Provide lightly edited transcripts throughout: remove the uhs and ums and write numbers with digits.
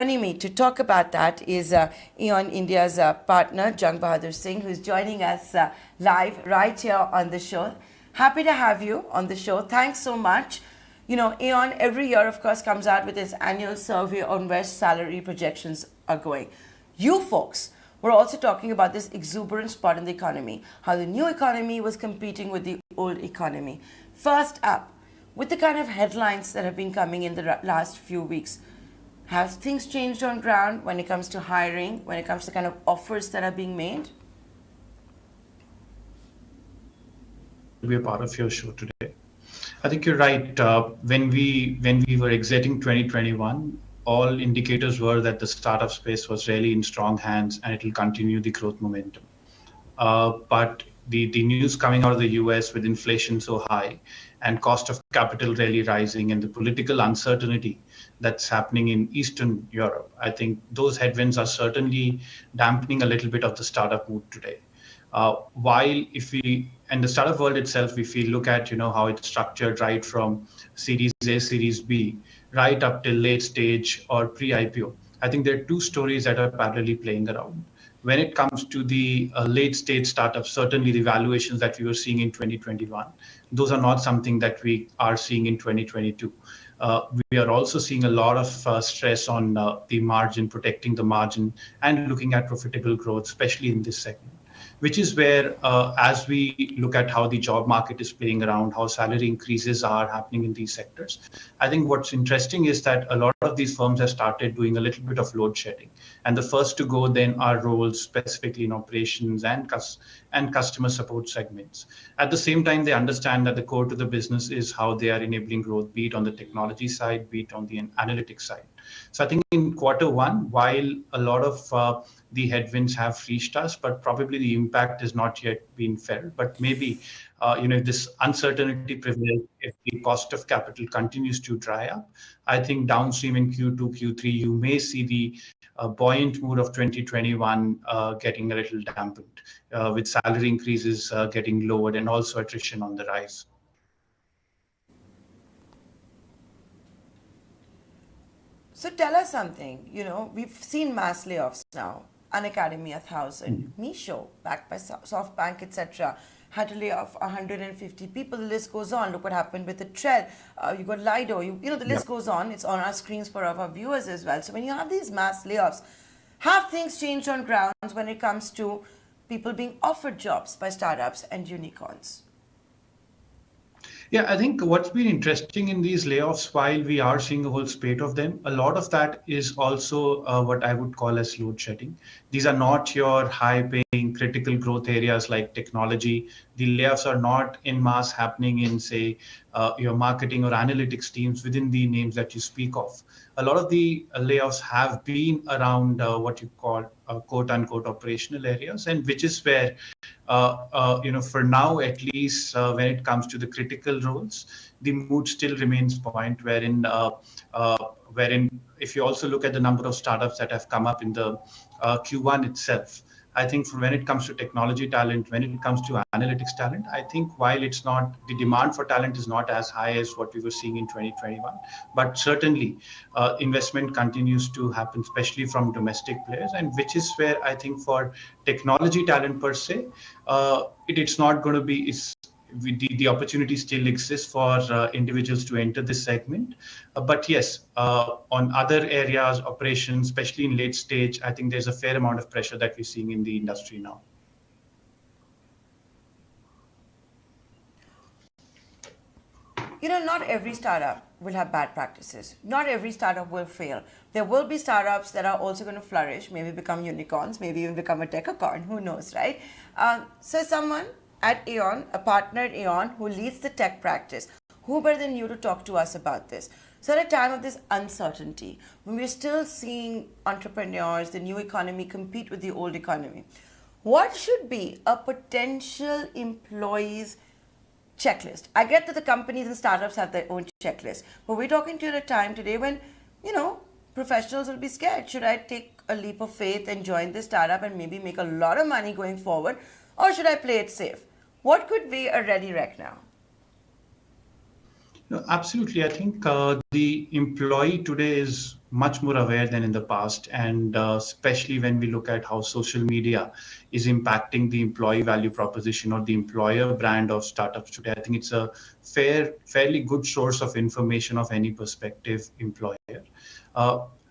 Joining me to talk about that is Aon India's partner, Jang Bahadur Singh, who's joining us live right here on the show. Happy to have you on the show. Thanks so much. You know, Aon every year, of course, comes out with its annual survey on where salary projections are going. You folks were also talking about this exuberant spot in the economy, how the new economy was competing with the old economy. First up, with the kind of headlines that have been coming in the last few weeks, have things changed on ground when it comes to hiring, when it comes to kind of offers that are being made? Be a part of your show today. I think you're right. When we were exiting 2021, all indicators were that the startup space was really in strong hands and it will continue the growth momentum. But the news coming out of the US with inflation so high and cost of capital really rising and the political uncertainty that's happening in Eastern Europe, I think those headwinds are certainly dampening a little bit of the startup mood today. While if we and the startup world itself, if we look at how it's structured right from Series A, Series B, right up till late stage or pre-IPO, I think there are two stories that are parallelly playing around. When it comes to the late stage startups, certainly the valuations that we were seeing in 2021, those are not something that we are seeing in 2022. We are also seeing a lot of stress on the margin, protecting the margin, and looking at profitable growth, especially in this segment, which is where, as we look at how the job market is playing around, how salary increases are happening in these sectors, I think what's interesting is that a lot of these firms have started doing a little bit of load shedding. And the first to go then are roles specifically in operations and customer support segments. At the same time, they understand that the core to the business is how they are enabling growth, be it on the technology side, be it on the analytics side. So I think in Q1, while a lot of the headwinds have reached us, but probably the impact has not yet been felt. But maybe, if this uncertainty prevails, if the cost of capital continues to dry up, I think downstream in Q2, Q3, you may see the buoyant mood of 2021 getting a little dampened, with salary increases getting lowered and also attrition on the rise. So tell us something. You know, we've seen mass layoffs now. Unacademy 1,000, Meesho, backed by SoftBank, etc., had to lay off 150 people. The list goes on. Look what happened with the Trell. You got Lido. The list goes on. It's on our screens for our viewers as well. So when you have these mass layoffs, have things changed on grounds when it comes to people being offered jobs by startups and unicorns? Yeah, I think what's been interesting in these layoffs, while we are seeing a whole spate of them, a lot of that is also what I would call as load shedding. These are not your high-paying critical growth areas like technology. The layoffs are not en masse happening in, say, your marketing or analytics teams within the names that you speak of. A lot of the layoffs have been around what you call quote-unquote operational areas, and which is where for now, at least when it comes to the critical roles, the mood still remains buoyant, wherein if you also look at the number of startups that have come up in the Q1 itself, I think when it comes to technology talent, when it comes to analytics talent, I think while it's not, the demand for talent is not as high as what we were seeing in 2021, but certainly investment continues to happen, especially from domestic players, and which is where I think for technology talent per se, it's not going to be, the opportunity still exists for individuals to enter this segment. But yes, on other areas, operations, especially in late stage, I think there's a fair amount of pressure that we're seeing in the industry now. Not every startup will have bad practices. Not every startup will fail. There will be startups that are also going to flourish, maybe become unicorns, maybe even become a decacorn, who knows, right? So someone at Aon, a partner at Aon, who leads the tech practice, who better than you to talk to us about this? So at a time of this uncertainty, when we're still seeing entrepreneurs, the new economy compete with the old economy, what should be a potential employee's checklist? I get that the companies and startups have their own checklist, but we're talking to you at a time today when, professionals will be scared. Should I take a leap of faith and join this startup and maybe make a lot of money going forward, or should I play it safe? What could be a ready rec now? No, absolutely. I think the employee today is much more aware than in the past, and especially when we look at how social media is impacting the employee value proposition or the employer brand of startups today. I think it's a fairly good source of information of any prospective employer.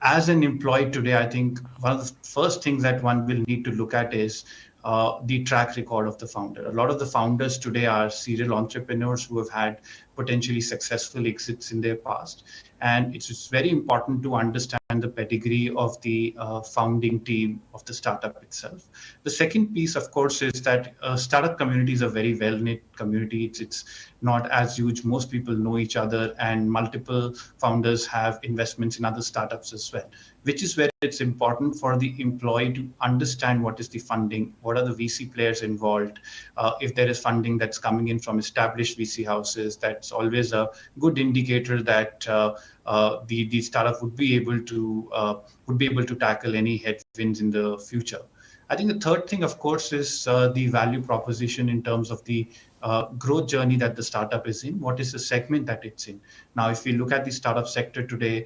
As an employee today, I think one of the first things that one will need to look at is the track record of the founder. A lot of the founders today are serial entrepreneurs who have had potentially successful exits in their past. And it's just very important to understand the pedigree of the founding team of the startup itself. The second piece, of course, is that startup community is a very well-knit community. It's not as huge. Most people know each other, and multiple founders have investments in other startups as well, which is where it's important for the employee to understand what is the funding, what are the VC players involved. If there is funding that's coming in from established VC houses, that's always a good indicator that the startup would be able to tackle any headwinds in the future. I think the third thing, of course, is the value proposition in terms of the growth journey that the startup is in. What is the segment that it's in? Now, if we look at the startup sector today,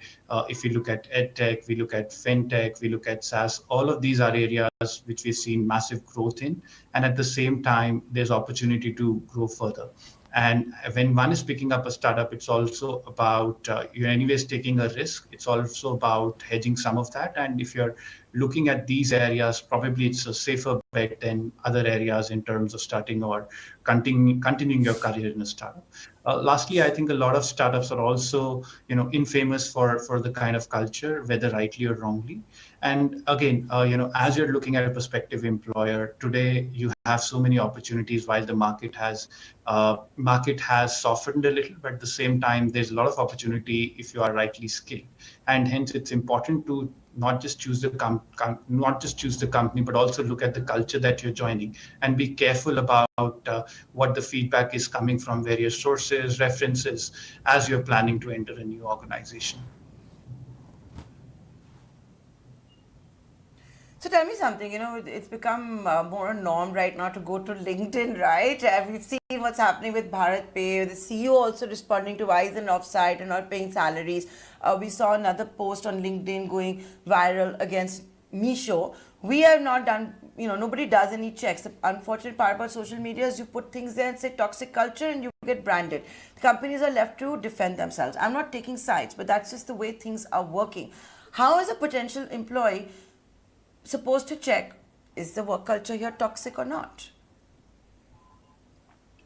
if we look at edtech, we look at fintech, we look at SaaS, all of these are areas which we've seen massive growth in. And at the same time, there's opportunity to grow further. And when one is picking up a startup, it's also about you're anyways taking a risk. It's also about hedging some of that. And if you're looking at these areas, probably it's a safer bet than other areas in terms of starting or continuing your career in a startup. Lastly, I think a lot of startups are also, infamous for the kind of culture, whether rightly or wrongly. And again, as you're looking at a prospective employer today, you have so many opportunities while the market has softened a little, but at the same time, there's a lot of opportunity if you are rightly skilled. And hence, it's important to not just choose the company, but also look at the culture that you're joining and be careful about what the feedback is coming from various sources, references, as you're planning to enter a new organization. So tell me something, it's become more a norm right now to go to LinkedIn, right? We've seen what's happening with BharatPe, the CEO also responding to why is an offsite and not paying salaries. We saw another post on LinkedIn going viral against Meesho. We have not done, nobody does any checks. The unfortunate part about social media is you put things there and say toxic culture and you get branded. The companies are left to defend themselves. I'm not taking sides, but that's just the way things are working. How is a potential employee supposed to check, is the work culture here toxic or not?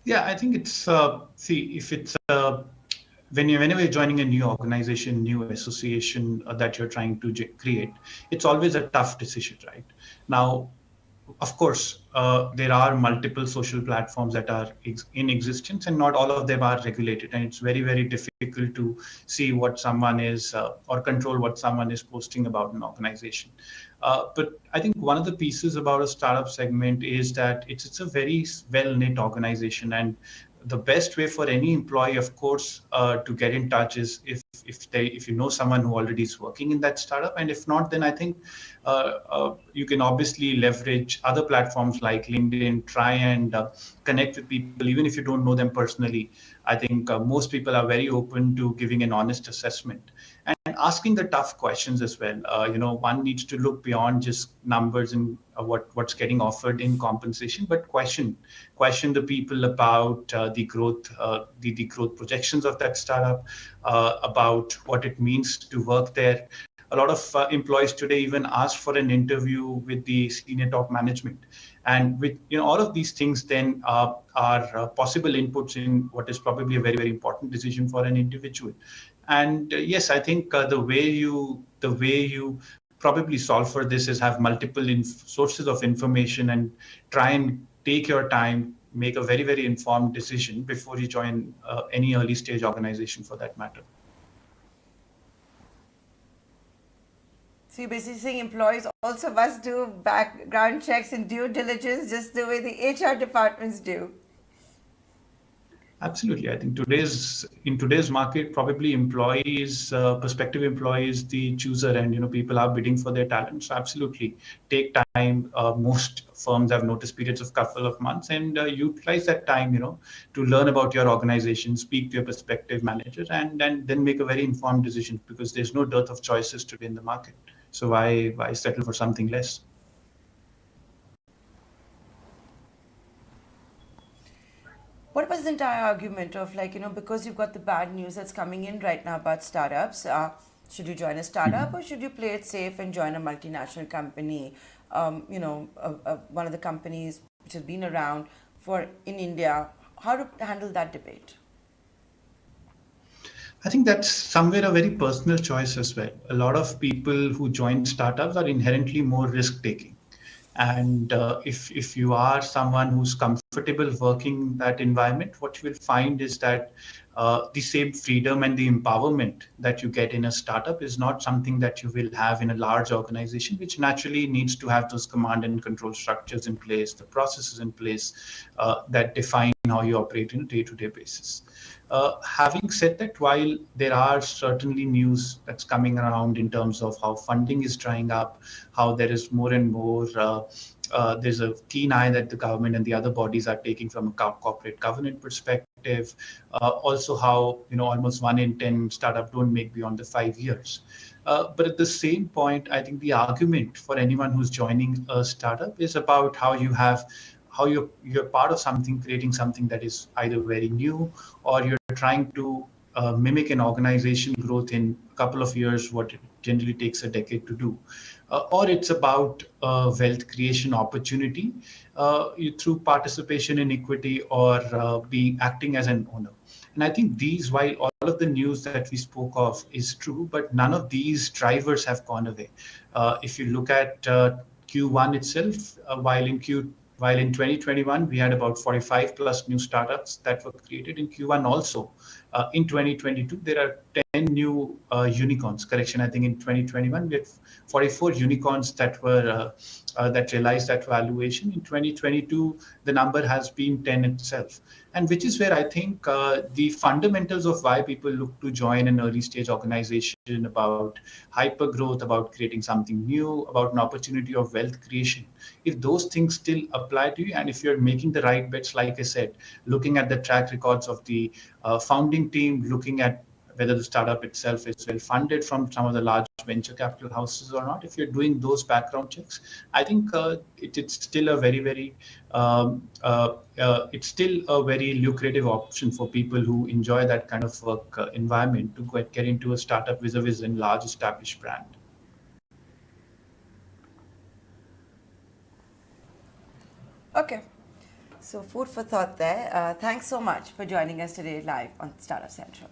Yeah, I think it's if it's whenever you're joining a new organization, new association that you're trying to create, it's always a tough decision, right? Now, of course, there are multiple social platforms that are in existence, and not all of them are regulated. And it's very, very difficult to see what someone is or control what someone is posting about an organization. But I think one of the pieces about a startup segment is that it's a very well-knit organization, and the best way for any employee, of course, to get in touch is if you know someone who already is working in that startup, and if not, then I think you can obviously leverage other platforms like LinkedIn, try and connect with people, even if you don't know them personally. I think most people are very open to giving an honest assessment and asking the tough questions as well. One needs to look beyond just numbers and what's getting offered in compensation, but question the people about the growth, the growth projections of that startup, about what it means to work there. A lot of employees today even ask for an interview with the senior top management, and with all of these things then are possible inputs in what is probably a very, very important decision for an individual. And yes, I think the way you probably solve for this is have multiple sources of information and try and take your time, make a very, very informed decision before you join any early stage organization for that matter. So you're basically saying employees also must do background checks and due diligence just the way the HR departments do. Absolutely. I think in today's market, probably employees, prospective employees, the chooser, and people are bidding for their talent. So absolutely, take time. Most firms have notice periods of couple of months, and utilize that time, to learn about your organization, speak to your prospective manager, and then make a very informed decision, because there's no dearth of choices today in the market. So why settle for something less? What about this entire argument of like, because you've got the bad news that's coming in right now about startups, should you join a startup or should you play it safe and join a multinational company? One of the companies which has been around for in India, how to handle that debate? I think that's somewhere a very personal choice as well. A lot of people who join startups are inherently more risk taking. And if you are someone who's comfortable working in that environment, what you will find is that the same freedom and the empowerment that you get in a startup is not something that you will have in a large organization, which naturally needs to have those command and control structures in place, the processes in place that define how you operate on a day-to-day basis. Having said that, while there are certainly news that's coming around in terms of how funding is drying up, how there is more and more, there's a keen eye that the government and the other bodies are taking from a corporate governance perspective. Also, how almost 1 in 10 startup don't make beyond the 5 years. But at the same point, I think the argument for anyone who's joining a startup is about how you're part of something, creating something that is either very new, or you're trying to mimic an organization growth in a couple of years, what it generally takes a decade to do. Or it's about wealth creation opportunity through participation in equity, or being acting as an owner. And I think while all of the news that we spoke of is true, but none of these drivers have gone away. If you look at Q1 itself, while in 2021 we had about 45 plus new startups that were created in Q1 also. In 2022, there are 10 new unicorns. Correction, I think in 2021 we had 44 unicorns that realized that valuation. In 2022, the number has been 10 itself, and which is where I think the fundamentals of why people look to join an early stage organization, about hyper growth, about creating something new, about an opportunity of wealth creation. If those things still apply to you, and if you're making the right bets, like I said, looking at the track records of the founding team, looking at whether the startup itself is well funded from some of the large venture capital houses or not, if you're doing those background checks, I think it's still a it's still a very lucrative option for people who enjoy that kind of work environment to get into a startup vis-a-vis a large established brand. Okay, so food for thought there. Thanks so much for joining us today live on Startup Central.